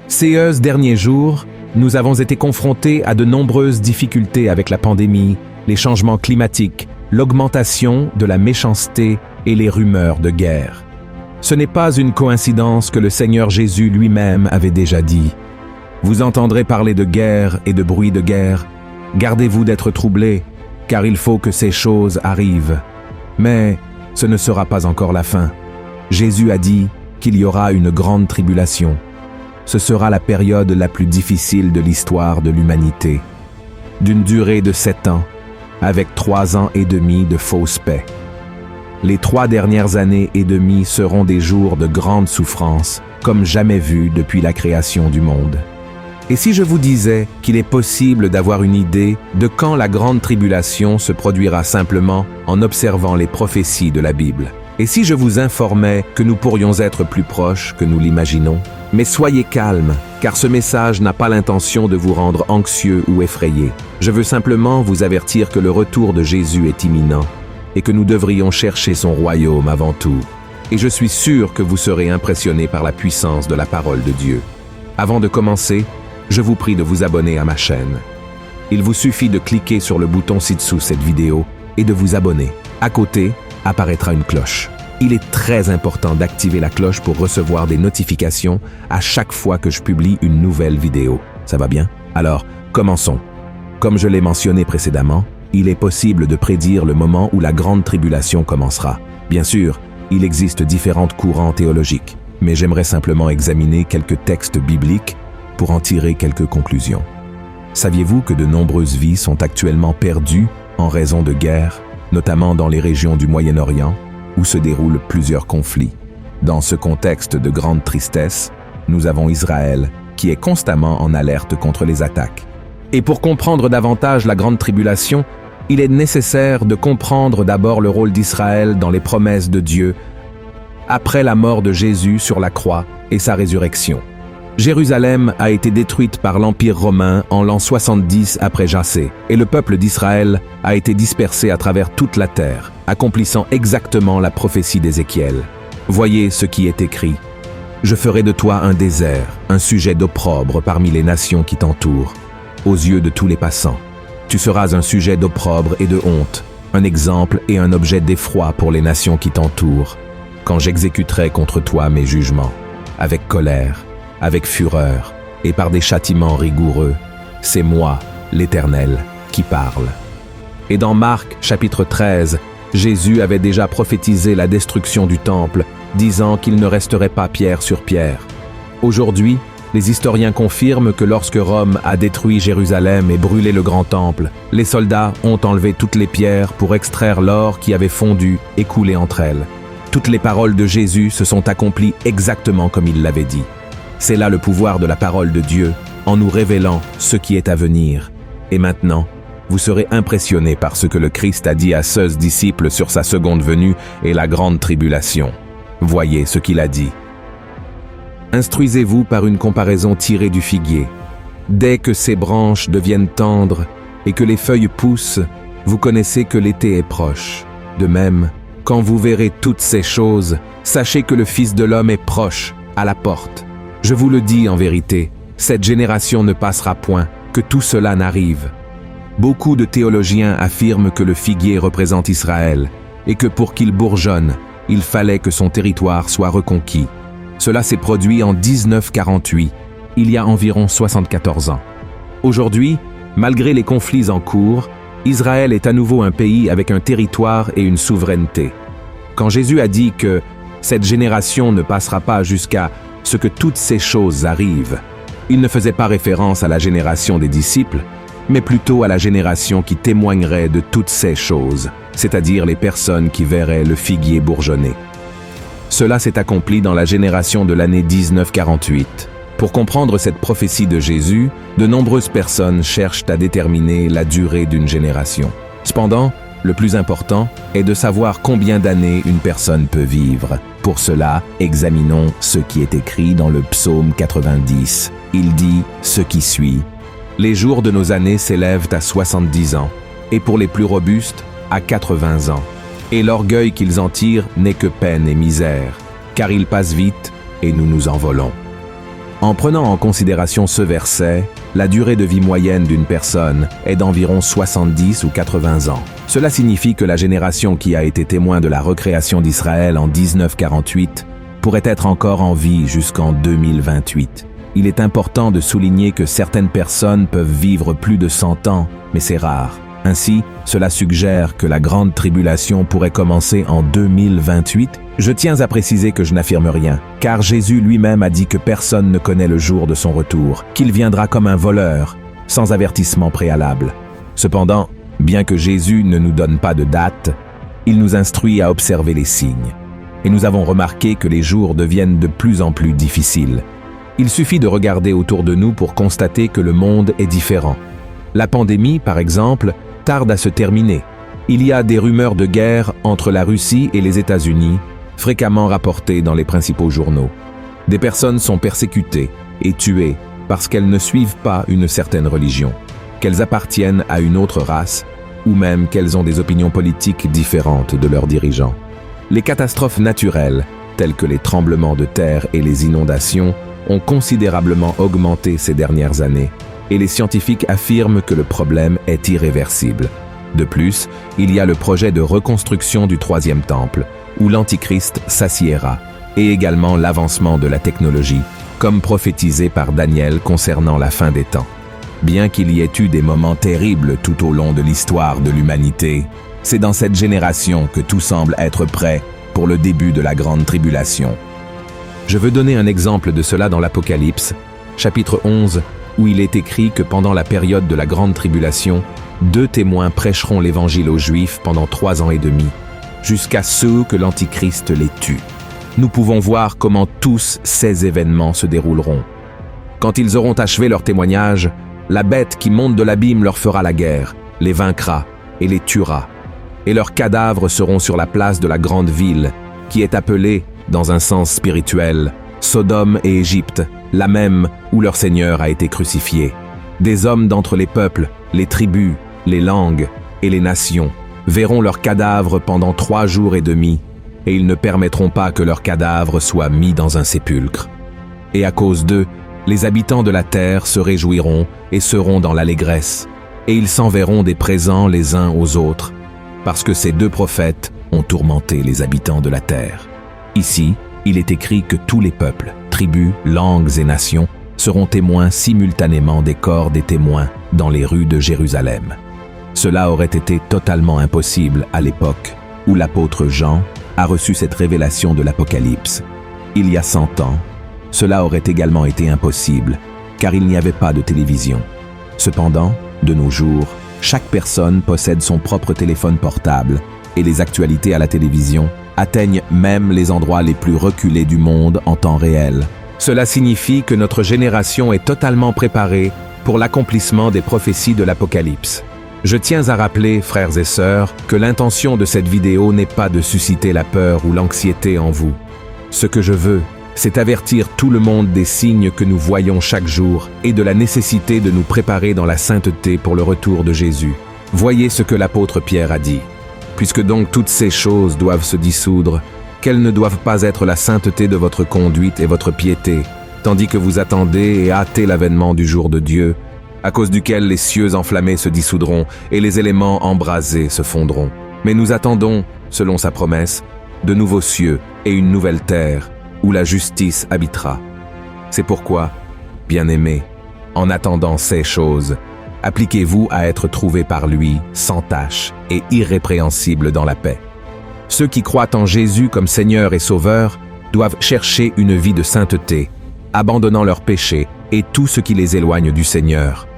Ces derniers jours, nous avons été confrontés à de nombreuses difficultés avec la pandémie, les changements climatiques, l'augmentation de la méchanceté et les rumeurs de guerre. Ce n'est pas une coïncidence que le Seigneur Jésus lui-même avait déjà dit. Vous entendrez parler de guerre et de bruit de guerre. Gardez-vous d'être troublés, car il faut que ces choses arrivent. Mais ce ne sera pas encore la fin. Jésus a dit qu'il y aura une grande tribulation. Ce sera la période la plus difficile de l'histoire de l'humanité, d'une durée de 7 ans, avec 3 ans et demi de fausse paix. Les 3 dernières années et demie seront des jours de grande souffrance, comme jamais vus depuis la création du monde. Et si je vous disais qu'il est possible d'avoir une idée de quand la grande tribulation se produira simplement en observant les prophéties de la Bible? Et si je vous informais que nous pourrions être plus proches que nous l'imaginons? Mais soyez calmes, car ce message n'a pas l'intention de vous rendre anxieux ou effrayé. Je veux simplement vous avertir que le retour de Jésus est imminent et que nous devrions chercher son royaume avant tout. Et je suis sûr que vous serez impressionnés par la puissance de la parole de Dieu. Avant de commencer, je vous prie de vous abonner à ma chaîne. Il vous suffit de cliquer sur le bouton ci-dessous cette vidéo et de vous abonner. À côté, apparaîtra une cloche. Il est très important d'activer la cloche pour recevoir des notifications à chaque fois que je publie une nouvelle vidéo. Ça va bien? Alors, commençons. Comme je l'ai mentionné précédemment, il est possible de prédire le moment où la grande tribulation commencera. Bien sûr, il existe différents courants théologiques, mais j'aimerais simplement examiner quelques textes bibliques pour en tirer quelques conclusions. Saviez-vous que de nombreuses vies sont actuellement perdues en raison de guerres, notamment dans les régions du Moyen-Orient, où se déroulent plusieurs conflits? Dans ce contexte de grande tristesse, nous avons Israël, qui est constamment en alerte contre les attaques. Et pour comprendre davantage la grande tribulation, il est nécessaire de comprendre d'abord le rôle d'Israël dans les promesses de Dieu après la mort de Jésus sur la croix et sa résurrection. Jérusalem a été détruite par l'Empire romain en l'an 70 après Jassé, et le peuple d'Israël a été dispersé à travers toute la terre, accomplissant exactement la prophétie d'Ézéchiel. Voyez ce qui est écrit. « Je ferai de toi un désert, un sujet d'opprobre parmi les nations qui t'entourent, aux yeux de tous les passants. Tu seras un sujet d'opprobre et de honte, un exemple et un objet d'effroi pour les nations qui t'entourent, quand j'exécuterai contre toi mes jugements, avec colère, avec fureur et par des châtiments rigoureux. C'est moi, l'Éternel, qui parle. » Et dans Marc, chapitre 13, Jésus avait déjà prophétisé la destruction du temple, disant qu'il ne resterait pas pierre sur pierre. Aujourd'hui, les historiens confirment que lorsque Rome a détruit Jérusalem et brûlé le grand temple, les soldats ont enlevé toutes les pierres pour extraire l'or qui avait fondu et coulé entre elles. Toutes les paroles de Jésus se sont accomplies exactement comme il l'avait dit. C'est là le pouvoir de la parole de Dieu, en nous révélant ce qui est à venir. Et maintenant, vous serez impressionnés par ce que le Christ a dit à ses disciples sur sa seconde venue et la grande tribulation. Voyez ce qu'il a dit. Instruisez-vous par une comparaison tirée du figuier. Dès que ses branches deviennent tendres et que les feuilles poussent, vous connaissez que l'été est proche. De même, quand vous verrez toutes ces choses, sachez que le Fils de l'homme est proche, à la porte. Je vous le dis en vérité, cette génération ne passera point, que tout cela n'arrive. Beaucoup de théologiens affirment que le figuier représente Israël et que pour qu'il bourgeonne, il fallait que son territoire soit reconquis. Cela s'est produit en 1948, il y a environ 74 ans. Aujourd'hui, malgré les conflits en cours, Israël est à nouveau un pays avec un territoire et une souveraineté. Quand Jésus a dit que cette génération ne passera pas jusqu'à ce que toutes ces choses arrivent, il ne faisait pas référence à la génération des disciples, mais plutôt à la génération qui témoignerait de toutes ces choses, c'est-à-dire les personnes qui verraient le figuier bourgeonner. Cela s'est accompli dans la génération de l'année 1948. Pour comprendre cette prophétie de Jésus, de nombreuses personnes cherchent à déterminer la durée d'une génération. Cependant, le plus important est de savoir combien d'années une personne peut vivre. Pour cela, examinons ce qui est écrit dans le psaume 90. Il dit ce qui suit. « Les jours de nos années s'élèvent à 70 ans, et pour les plus robustes, à 80 ans. Et l'orgueil qu'ils en tirent n'est que peine et misère, car ils passent vite et nous nous envolons. » En prenant en considération ce verset, la durée de vie moyenne d'une personne est d'environ 70 ou 80 ans. Cela signifie que la génération qui a été témoin de la recréation d'Israël en 1948 pourrait être encore en vie jusqu'en 2028. Il est important de souligner que certaines personnes peuvent vivre plus de 100 ans, mais c'est rare. Ainsi, cela suggère que la grande tribulation pourrait commencer en 2028. Je tiens à préciser que je n'affirme rien, car Jésus lui-même a dit que personne ne connaît le jour de son retour, qu'il viendra comme un voleur, sans avertissement préalable. Cependant, bien que Jésus ne nous donne pas de date, il nous instruit à observer les signes. Et nous avons remarqué que les jours deviennent de plus en plus difficiles. Il suffit de regarder autour de nous pour constater que le monde est différent. La pandémie, par exemple, tarde à se terminer. Il y a des rumeurs de guerre entre la Russie et les États-Unis, fréquemment rapportées dans les principaux journaux. Des personnes sont persécutées et tuées parce qu'elles ne suivent pas une certaine religion, qu'elles appartiennent à une autre race ou même qu'elles ont des opinions politiques différentes de leurs dirigeants. Les catastrophes naturelles, telles que les tremblements de terre et les inondations, ont considérablement augmenté ces dernières années, et les scientifiques affirment que le problème est irréversible. De plus, il y a le projet de reconstruction du troisième temple, où l'Antichrist s'assiéra, et également l'avancement de la technologie, comme prophétisé par Daniel concernant la fin des temps. Bien qu'il y ait eu des moments terribles tout au long de l'histoire de l'humanité, c'est dans cette génération que tout semble être prêt pour le début de la grande tribulation. Je veux donner un exemple de cela dans l'Apocalypse, chapitre 11, où il est écrit que pendant la période de la grande tribulation, 2 témoins prêcheront l'évangile aux Juifs pendant 3 ans et demi, jusqu'à ce que l'Antichrist les tue. Nous pouvons voir comment tous ces événements se dérouleront. Quand ils auront achevé leur témoignage, la bête qui monte de l'abîme leur fera la guerre, les vaincra et les tuera. Et leurs cadavres seront sur la place de la grande ville, qui est appelée, dans un sens spirituel, Sodome et Égypte, la même où leur Seigneur a été crucifié. Des hommes d'entre les peuples, les tribus, les langues et les nations verront leurs cadavres pendant 3 jours et demi, et ils ne permettront pas que leurs cadavres soient mis dans un sépulcre. Et à cause d'eux, les habitants de la terre se réjouiront et seront dans l'allégresse, et ils s'enverront des présents les uns aux autres, parce que ces 2 prophètes ont tourmenté les habitants de la terre. Ici, il est écrit que tous les peuples, tribus, langues et nations seront témoins simultanément des corps des témoins dans les rues de Jérusalem. Cela aurait été totalement impossible à l'époque où l'apôtre Jean a reçu cette révélation de l'Apocalypse. Il y a 100 ans, cela aurait également été impossible, car il n'y avait pas de télévision. Cependant, de nos jours, chaque personne possède son propre téléphone portable, et les actualités à la télévision atteignent même les endroits les plus reculés du monde en temps réel. Cela signifie que notre génération est totalement préparée pour l'accomplissement des prophéties de l'Apocalypse. Je tiens à rappeler, frères et sœurs, que l'intention de cette vidéo n'est pas de susciter la peur ou l'anxiété en vous. Ce que je veux, c'est avertir tout le monde des signes que nous voyons chaque jour et de la nécessité de nous préparer dans la sainteté pour le retour de Jésus. Voyez ce que l'apôtre Pierre a dit. Puisque donc toutes ces choses doivent se dissoudre, quelles ne doivent pas être la sainteté de votre conduite et votre piété, tandis que vous attendez et hâtez l'avènement du jour de Dieu, à cause duquel les cieux enflammés se dissoudront et les éléments embrasés se fondront. Mais nous attendons, selon sa promesse, de nouveaux cieux et une nouvelle terre, où la justice habitera. C'est pourquoi, bien-aimés, en attendant ces choses, appliquez-vous à être trouvés par lui sans tache et irrépréhensibles dans la paix. Ceux qui croient en Jésus comme Seigneur et Sauveur doivent chercher une vie de sainteté, abandonnant leurs péchés et tout ce qui les éloigne du Seigneur.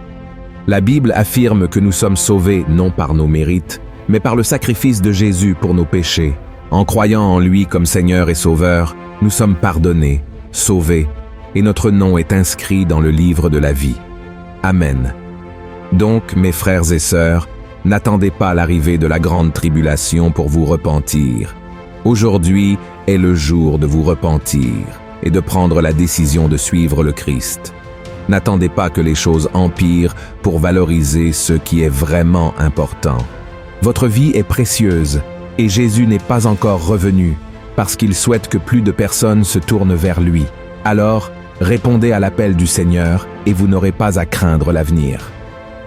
La Bible affirme que nous sommes sauvés non par nos mérites, mais par le sacrifice de Jésus pour nos péchés. En croyant en lui comme Seigneur et Sauveur, nous sommes pardonnés, sauvés, et notre nom est inscrit dans le livre de la vie. Amen. Donc, mes frères et sœurs, n'attendez pas l'arrivée de la grande tribulation pour vous repentir. Aujourd'hui est le jour de vous repentir et de prendre la décision de suivre le Christ. N'attendez pas que les choses empirent pour valoriser ce qui est vraiment important. Votre vie est précieuse et Jésus n'est pas encore revenu parce qu'il souhaite que plus de personnes se tournent vers lui. Alors, Répondez à l'appel du Seigneur et vous n'aurez pas à craindre l'avenir.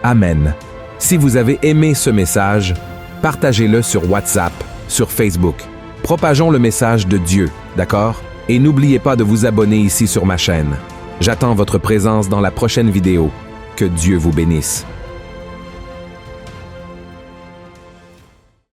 Amen. Si vous avez aimé ce message, partagez-le sur WhatsApp, sur Facebook. Propageons le message de Dieu, d'accord? Et n'oubliez pas de vous abonner ici sur ma chaîne. J'attends votre présence dans la prochaine vidéo. Que Dieu vous bénisse.